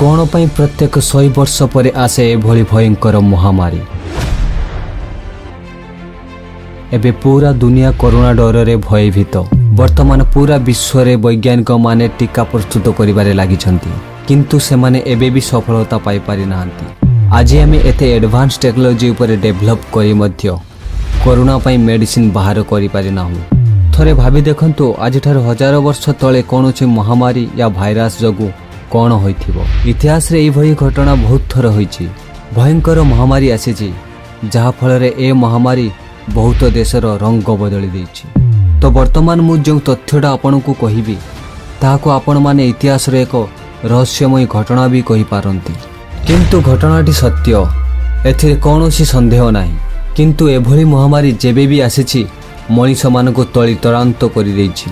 कौन पाई प्रत्येक 100 वर्ष पर आसे एभली भयंकर महामारी। एबे पूरा दुनिया कोरोना डर रे भयभीत। वर्तमान पूरा विश्व रे वैज्ञानिक माने टीका प्रस्तुत करिबारे लागिछंती, किंतु सेमाने एबे भी सफलता पाई पारि नाहंती। आज आमे एते एडवांस टेक्नोलॉजी ऊपर डेवलप करी मध्य कोरोना पाई मेडिसिन बाहर करि पारि नाहु। थरे भाबी देखंतु आज ठार हजार वर्ष तले कोनोछि महामारी या भाइरस जगु कौन होइथिबो। इतिहास रे एभली घटना बहुत थर होइछि। भयंकर महामारी आसीछि जहा फल रे ए महामारी बहुत देशर रंग बदली देछि। तो वर्तमान मु जो तथ्यटा आपनकु कहिबी ताहाको आपण माने इतिहास रे एक रहस्यमय घटना भी कहि पारंती, किंतु घटनाटी सत्य, एथिरे कोनोसी संदेह नाही। किंतु एभली महामारी जेबे भी आसीछि मनीष मानकु तळी तळांत करि देछि।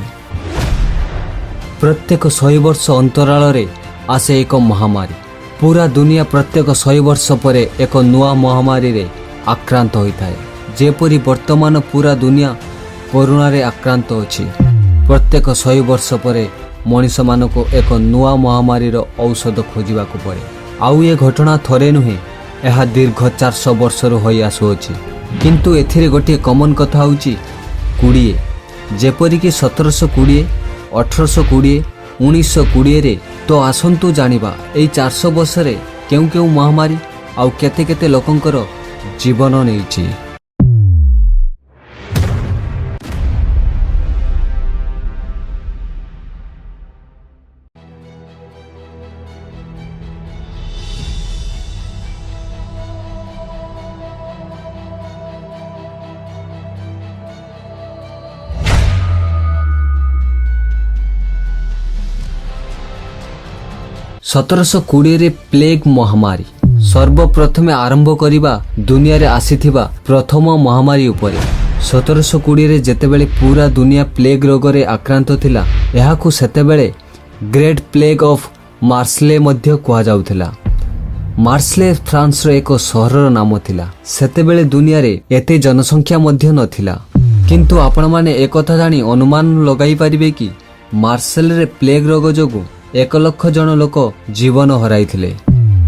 प्रत्येक 100 वर्ष अंतराल रे आसे एक महामारी। पूरा दुनिया प्रत्येक 100 वर्ष पर एक नुआ महामारी रे आक्रांत होता है। जेपरी वर्तमान पूरा दुनिया कोरोना रे आक्रांत अछि। प्रत्येक 100 वर्ष पर मनीष मानक एक नुआ महामारी रो औषध खोजिबा को पड़े। आउ ये घटना थरे नुहे, यह दीर्घ 400 वर्ष रो होई आसुअछि। किंतु एथिरे गोटे कॉमन कथा होछि 20। जेपरी कि 1720, 1820, 1920 रे। तो आसंतु जानिबा एई 400 वर्ष रे केउ केउ महामारी आउ केते केते लोकंकर जीवन नेइछि। सतरश 20 रे प्लेग महामारी सर्वप्रथमे आरंभ करिबा दुनिया रे आसीथिबा प्रथम महामारी उपरे। 1720 रे जेतेबेले पूरा दुनिया प्लेग रोग रे आक्रांत थिला, एहाकु सेतेबेले ग्रेट प्लेग ऑफ मार्सले मध्य कुहा जाउथिला। मार्सले फ्रांस रो एक शहरर नाम थिला। सेतेबेले दुनिया रे एते जनसंख्या मध्य नथिला, किंतु आपण माने एकथा जानी अनुमान लगाई परिबे कि मार्सेल रे प्लेग रोग जोगु 1 लाख जन लोक जीवन हराइथिले।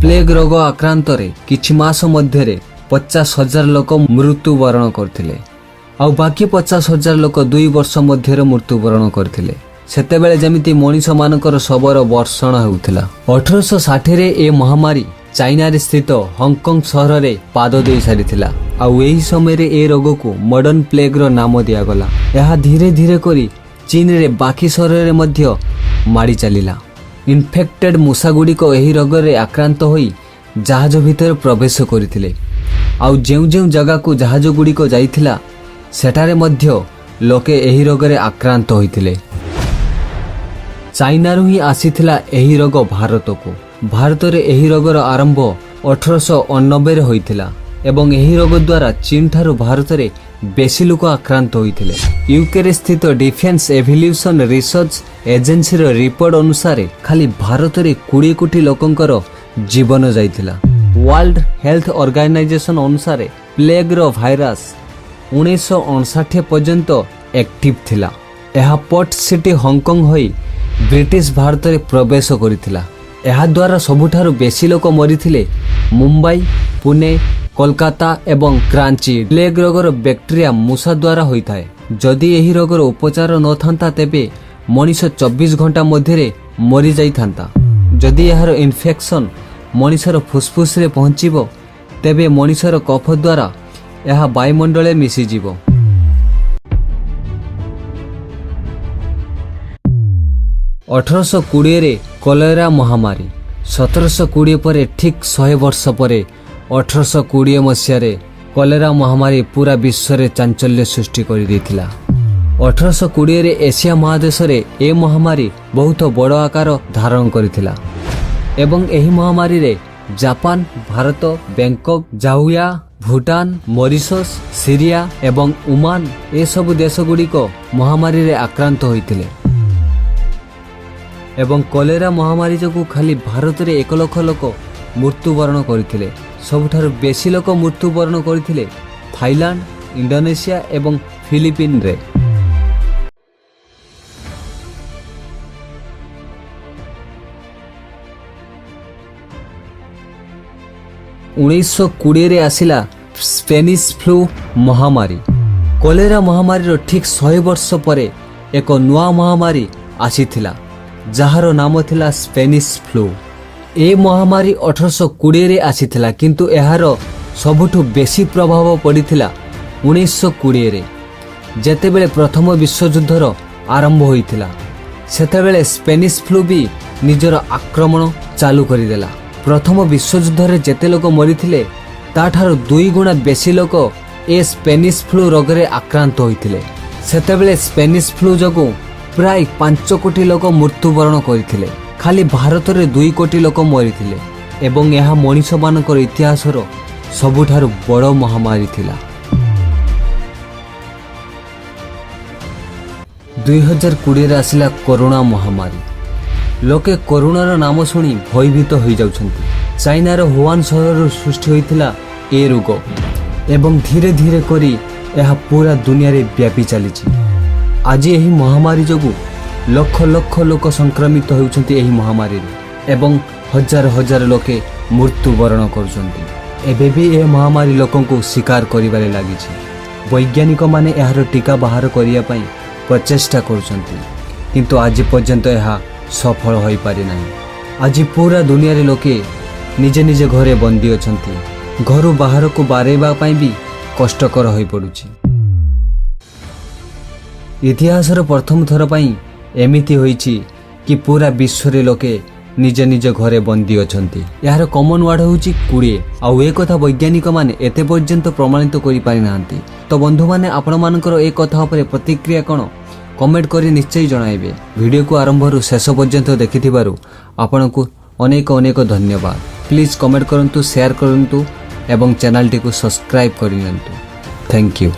प्लेग रोग आक्रांत रे किछि मास मध्य रे 50,000 लोक मृत्युवरण करथिले, आउ बाकी 50,000 लोक 2 वर्ष मध्य रे मृत्युवरण करथिले। सेतेबेले जेमिति मनीष मानकर शबर वर्षण हेउथिला। 1860 रे ए महामारी चाइना रे स्थित हांगकांग शहर रे पाद देई सारिथिला। आउ एही समय रे ए रोग को मॉडर्न प्लेग रो नाम दिया गला। यह धीरे धीरे करी चीन रे बाकी शहर रे मध्य माड़ी चलिला। इन्फेक्टेड मूषा गुड़िक एही रोग रे आक्रांत होई जहाज भितर प्रवेश करथिले, आउ जेउ जेउ जगह को जहाज गुड़िक जाइथिला सेठारे मध्य लोके एही रोग रे आक्रांत होइथिले। चाइना रु ही आसीथिला एही रोग भारत को। भारत रे एही रोगर आरंभ 1890 रे होइथिला एवं एही रोग द्वारा चीन ठारू भारत रे बेसी लोक आक्रांत होइथिले। यूके रे स्थित डिफेंस एवोल्यूशन रिसर्च एजेंसी रो रिपोर्ट अनुसार खाली भारत रे 20 कोटी लोकंकर जीवन जाइथिला। वर्ल्ड हेल्थ ऑर्गेनाइजेशन अनुसार प्लेग रो भाइरस 1959 पर्यंत एक्टिव थिला। एहा पोर्ट सिटी हांगकांग होई ब्रिटिश भारत रे प्रवेश करिथिला। एहा द्वारा सबुठारु बेसी लोक मरिथिले मुंबई, पुणे, कोलकाता एवं क्रांची। प्लेग रोगर बैक्टेरिया मूषा द्वारा होइथाय। जदि एही रोगर उपचार न थांता तेबे मनीष 24 घंटा मध्यरे मरी जाई थांता। जदि एहार इन्फेक्शन मनीषर फुसफुस रे पहुंचीबो तेबे मनीषर कफ द्वारा एहा वायुमंडले मिसी जीवो। अठारश 20 रे कलेरा महामारी। 1720 पर ठीक 100 वर्ष पर 1820 मसीह रे कलेरा महामारी पूरा विश्व रे चांचल्य सृष्टि करि देथिला। 1820 रे एशिया महादेश रे ए महामारी बहुत बड़ आकार धारण करिथिला एवं एही महामारी रे जापान, भारत, बैंकॉक, जाहुया, भूटान, मॉरिशस, सीरिया एवं ओमान ए सब देश गुड़िक महामारी रे आक्रांत होइथिले। एवं कलेरा महामारी जगु खाली भारत रे 1 लाख लोक मृत्युवरण करथिले। सबुठारु बेसी लोक मृत्युवरण करथिले थाईलैंड, इंडोनेशिया एवं फिलिपिन रे। 1920 ଆସିଲା ସ୍ପେନିଶ ଫ୍ଲୁ ମହାମାରୀ। କଲେରା ମହାମାରୀର ଠିକ୍ 100 ବର୍ଷ ପରେ ଏକ ନୂଆ ମହାମାରୀ ଆସିଥିଲା, ଯାହାର ନାମ ଥିଲା ସ୍ପେନିଶ ଫ୍ଲୁ। ଏ ମହାମାରୀ 1820ରେ ଆସିଥିଲା, କିନ୍ତୁ ଏହାର ସବୁଠୁ ବେଶୀ ପ୍ରଭାବ ପଡ଼ିଥିଲା 1920ରେ, ଯେତେବେଳେ ପ୍ରଥମ ବିଶ୍ୱଯୁଦ୍ଧର ଆରମ୍ଭ ହୋଇଥିଲା। ସେତେବେଳେ ସ୍ପେନିଶ ଫ୍ଲୁ ବି ନିଜର ଆକ୍ରମଣ ଚାଲୁ କରିଦେଲା। ପ୍ରଥମ ବିଶ୍ୱଯୁଦ୍ଧରେ ଯେତେ ଲୋକ ମରିଥିଲେ ତାଠାରୁ 2 ଗୁଣା ବେଶୀ ଲୋକ ଏ ସ୍ପେନିଶ ଫ୍ଲୁ ରୋଗରେ ଆକ୍ରାନ୍ତ ହୋଇଥିଲେ। ସେତେବେଳେ ସ୍ପେନିଶ ଫ୍ଲୁ ଯୋଗୁଁ ପ୍ରାୟ 5 କୋଟି ଲୋକ ମୃତ୍ୟୁବରଣ କରିଥିଲେ। ଖାଲି ଭାରତରେ 2 କୋଟି ଲୋକ ମରିଥିଲେ ଏବଂ ଏହା ମଣିଷମାନଙ୍କର ଇତିହାସର ସବୁଠାରୁ ବଡ଼ ମହାମାରୀ ଥିଲା। 2020ରେ ଆସିଲା କରୋନା ମହାମାରୀ। ଲୋକେ କରୋନାର ନାମ ଶୁଣି ଭୟଭୀତ ହୋଇଯାଉଛନ୍ତି। ଚାଇନାର ହୁଆନ ସହରରୁ ସୃଷ୍ଟି ହୋଇଥିଲା ଏ ରୋଗ ଏବଂ ଧୀରେ ଧୀରେ କରି ଏହା ପୁରା ଦୁନିଆରେ ବ୍ୟାପି ଚାଲିଛି। ଆଜି ଏହି ମହାମାରୀ ଯୋଗୁଁ ଲକ୍ଷ ଲକ୍ଷ ଲୋକ ସଂକ୍ରମିତ ହେଉଛନ୍ତି ଏହି ମହାମାରୀରେ ଏବଂ ହଜାର ହଜାର ଲୋକେ ମୃତ୍ୟୁବରଣ କରୁଛନ୍ତି। ଏବେ ବି ଏ ମହାମାରୀ ଲୋକଙ୍କୁ ଶିକାର କରିବାରେ ଲାଗିଛି। ବୈଜ୍ଞାନିକମାନେ ଏହାର ଟୀକା ବାହାର କରିବା ପାଇଁ ପ୍ରଚେଷ୍ଟା କରୁଛନ୍ତି, କିନ୍ତୁ ଆଜି ପର୍ଯ୍ୟନ୍ତ ଏହା ସଫଳ ହୋଇପାରିନାହିଁ। ଆଜି ପୁରା ଦୁନିଆରେ ଲୋକେ ନିଜେ ନିଜେ ଘରେ ବନ୍ଦୀ ଅଛନ୍ତି। ଘରୁ ବାହାରକୁ ବାହାରିବା ପାଇଁ ବି କଷ୍ଟକର ହୋଇପଡ଼ୁଛି। ଇତିହାସର ପ୍ରଥମ ଥର ପାଇଁ ଏମିତି ହୋଇଛି କି ପୁରା ବିଶ୍ୱରେ ଲୋକେ ନିଜ ନିଜ ଘରେ ବନ୍ଦୀ ଅଛନ୍ତି। ଏହାର କମନ ୱାର୍ଡ ହେଉଛି 20, ଆଉ ଏ କଥା ବୈଜ୍ଞାନିକମାନେ ଏତେ ପର୍ଯ୍ୟନ୍ତ ପ୍ରମାଣିତ କରିପାରିନାହାନ୍ତି। ତ ବନ୍ଧୁମାନେ, ଆପଣମାନଙ୍କର ଏ କଥା ଉପରେ ପ୍ରତିକ୍ରିୟା କ'ଣ କମେଣ୍ଟ କରି ନିଶ୍ଚୟ ଜଣାଇବେ। ଭିଡ଼ିଓକୁ ଆରମ୍ଭରୁ ଶେଷ ପର୍ଯ୍ୟନ୍ତ ଦେଖିଥିବାରୁ ଆପଣଙ୍କୁ ଅନେକ ଅନେକ ଧନ୍ୟବାଦ। ପ୍ଲିଜ୍ କମେଣ୍ଟ କରନ୍ତୁ, ସେୟାର କରନ୍ତୁ ଏବଂ ଚ୍ୟାନେଲଟିକୁ ସବସ୍କ୍ରାଇବ୍ କରିନିଅନ୍ତୁ। Thank you.